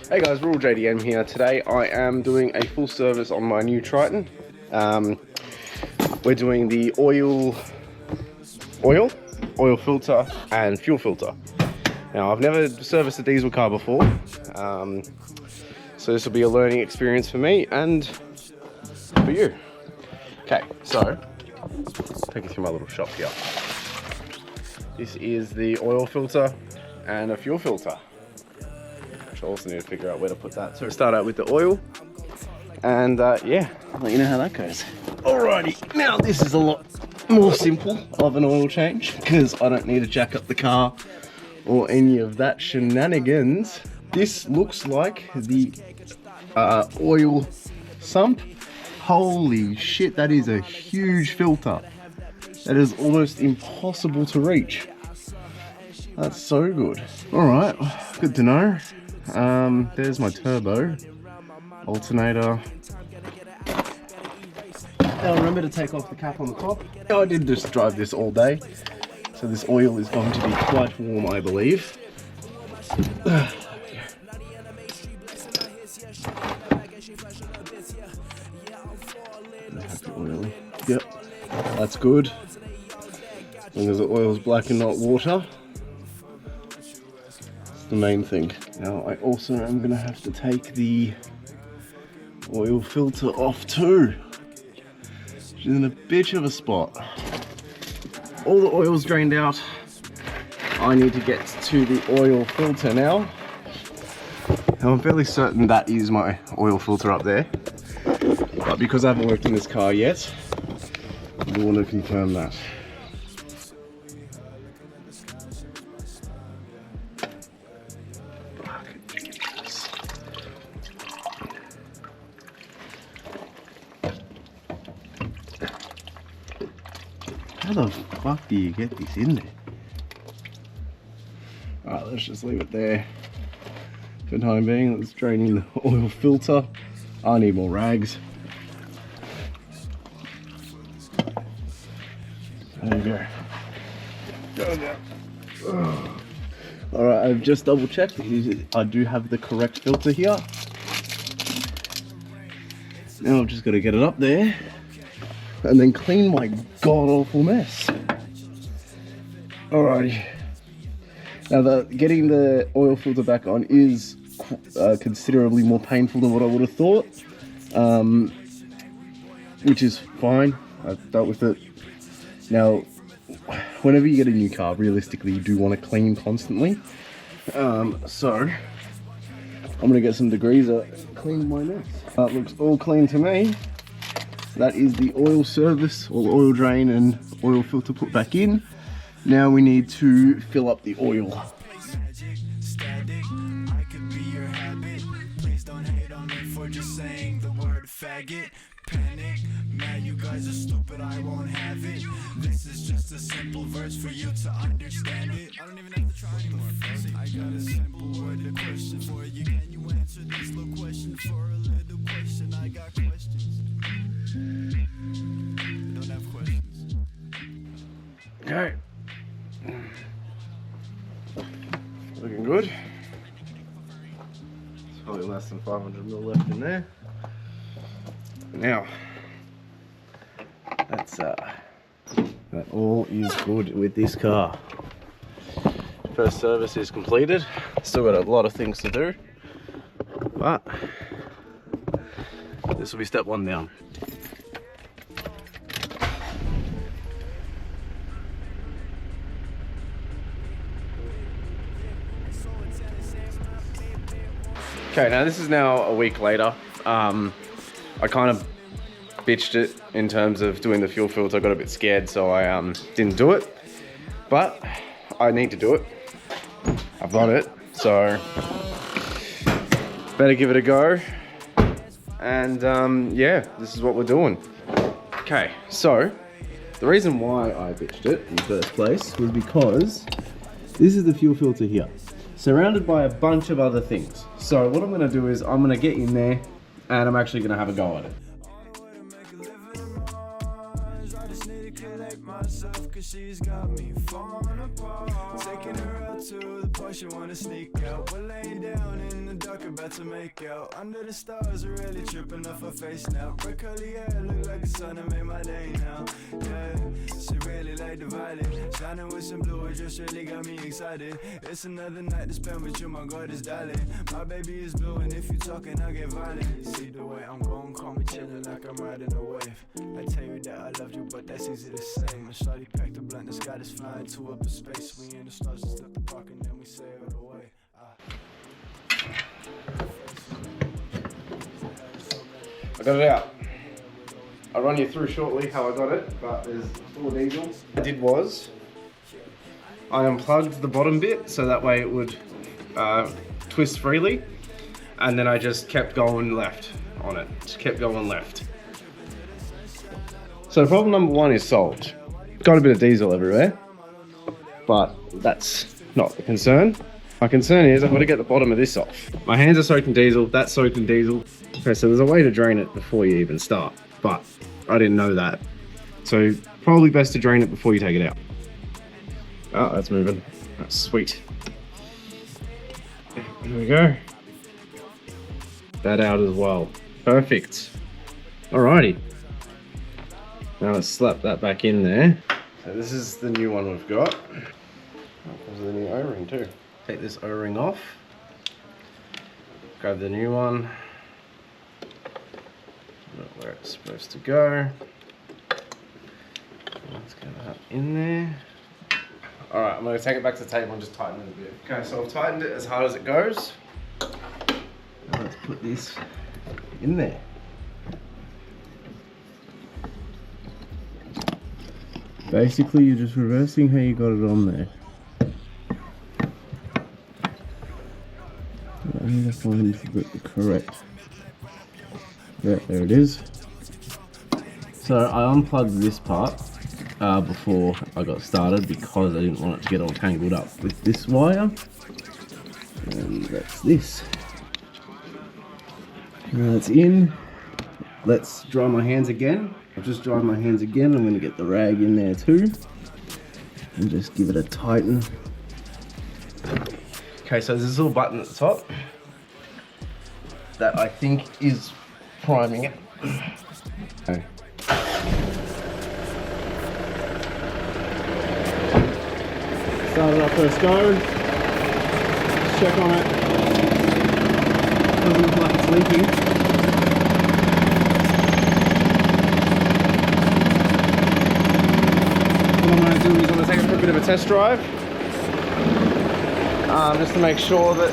Hey guys, Rural JDM here. Today I am doing a full service on my new Triton. We're doing the oil filter and fuel filter. Now I've never serviced a diesel car before, so this will be a learning experience for me and for you. Okay, so take you through my little shop here. This is the oil filter and a fuel filter. I also need to figure out where to put that. So start out with the oil, and yeah, I'll let you know how that goes. Alrighty, now this is a lot more simple of an oil change because I don't need to jack up the car or any of that shenanigans. This looks like the oil sump. Holy shit, that is a huge filter. That is almost impossible to reach. That's so good. Alright, good to know. There's my turbo, alternator. Now remember to take off the cap on the top. I did just drive this all day, so this oil is going to be quite warm, I believe. Yep, that's good. As long as the oil is black and not water. The main thing. Now I also am going to have to take the oil filter off too, which is in a bitch of a spot. All the oil's drained out. I need to get to the oil filter now. Now I'm fairly certain that is my oil filter up there, but because I haven't worked in this car yet, I want to confirm that. How the fuck do you get this in there? Alright, let's just leave it there for the time being. Let's drain in the oil filter. I need more rags. There you go. Alright, I've just double checked. I do have the correct filter here. Now I've just got to get it up there and then clean my god-awful mess. Alrighty. Now getting the oil filter back on is considerably more painful than what I would have thought, which is fine. I've dealt with it. Now, whenever you get a new car, realistically, you do want to clean constantly. So, I'm going to get some degreaser, clean my mess. That looks all clean to me. That is the oil service, or oil drain and oil filter put back in. Now we need to fill up the oil. Panic, man, you guys are stupid, I won't have it. This is just a simple verse for you to understand it. I don't even have to try anymore. I got a simple word, a question for you. Can you answer this little question for a little question? I got questions. I don't have questions. Okay. Looking good. It's probably less than 500 ml left in there. Now, that all is good with this car. First service is completed. Still got a lot of things to do, but this will be step one down. Okay, now this is now a week later. I kind of bitched it in terms of doing the fuel filter. I got a bit scared, so I didn't do it. But I need to do it. I've got it, so better give it a go. And yeah, this is what we're doing. Okay, so the reason why I bitched it in the first place was because this is the fuel filter here, surrounded by a bunch of other things. So what I'm going to do is I'm going to get in there and I'm actually gonna have a go at it. I just need to collect myself, cause she's got me falling apart. Taking her out to the bar, she wanna sneak out. We're laying down in the dark, about to make out. Under the stars, really tripping off her face now. Brick curly hair, look like the sun that made my day now. Yeah, she really like the violet. Shining with some blue, it just really got me excited. It's another night to spend with you, my God is darling. My baby is blue, and if you talking, I'll get violent. See the way I'm going, call me chillin' like I'm riding a wave. I tell you that I love you, but that's easy to say. My shawty packed a blunt, the sky is flying to upper space. We in the stars, just left the park, and then we sail it away. I got it out. I'll run you through shortly how I got it, but there's full of diesel. What I did was, I unplugged the bottom bit so that way it would twist freely, and then I just kept going left on it. Just kept going left. So problem number one is solved. Got a bit of diesel everywhere, but that's not the concern. My concern is I've got to get the bottom of this off. My hands are soaked in diesel, that's soaked in diesel. Okay, so there's a way to drain it before you even start, but I didn't know that. So probably best to drain it before you take it out. Oh, that's moving. That's sweet. There we go. That out as well. Perfect. Alrighty. Now let's slap that back in there. So this is the new one we've got. There's the new O-ring too. Take this O-ring off. Grab the new one. Not where it's supposed to go. Let's get that in there. Alright, I'm going to take it back to the table and just tighten it a bit. Okay, so I've tightened it as hard as it goes. Now let's put this in there. Basically, you're just reversing how you got it on there. I need to find the correct. Yeah, there it is. So I unplugged this part before I got started because I didn't want it to get all tangled up with this wire. And that's this. Now it's in. Let's dry my hands again. I've just dried my hands again. I'm going to get the rag in there too. And just give it a tighten. Okay, so there's this little button at the top that I think is priming it. Okay. Started our first go. Let's check on it. Doesn't look like it's leaking. What I'm going to do is I'm going to take it for a bit of a test drive. Just to make sure that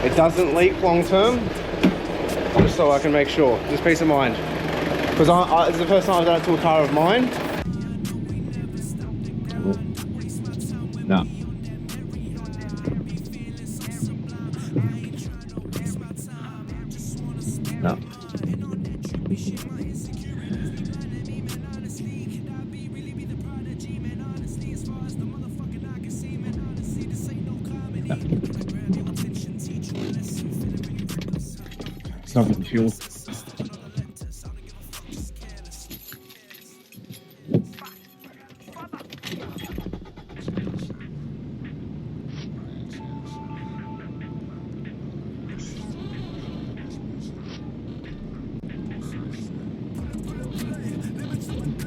it doesn't leak long term. Just so I can make sure. Just peace of mind. Because it's the first time I've done it to a car of mine. No. No. It's not getting fuel.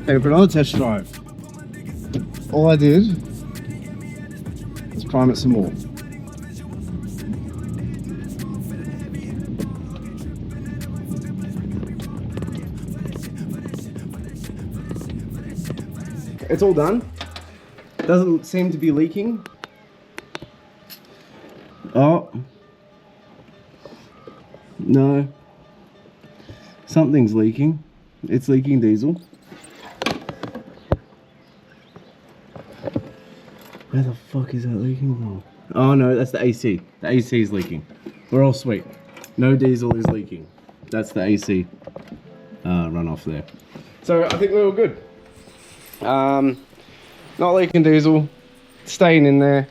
Okay, for another test drive. All I did was prime it some more. It's all done. Doesn't seem to be leaking. Oh. No. Something's leaking. It's leaking diesel. Where the fuck is that leaking from? Oh no, that's the AC. The AC is leaking. We're all sweet. No diesel is leaking. That's the AC runoff there. So I think we're all good. Not leaking diesel, staying in there.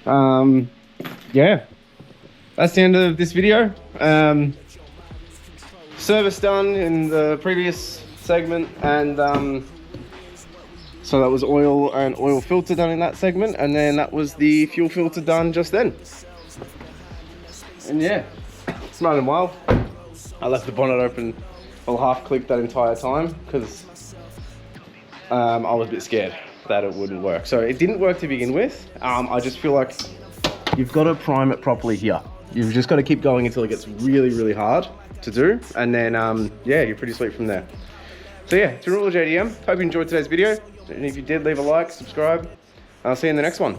Yeah, that's the end of this video. service done in the previous segment, and so that was oil and oil filter done in that segment, and then that was the fuel filter done just then. And yeah, it's running well. I left the bonnet open, well, half clicked that entire time because I was a bit scared that it wouldn't work. So it didn't work to begin with. I just feel like you've got to prime it properly here. You've just got to keep going until it gets really, really hard to do. And then, yeah, you're pretty sweet from there. So yeah, it's Renewable JDM. Hope you enjoyed today's video. And if you did, leave a like, subscribe. I'll see you in the next one.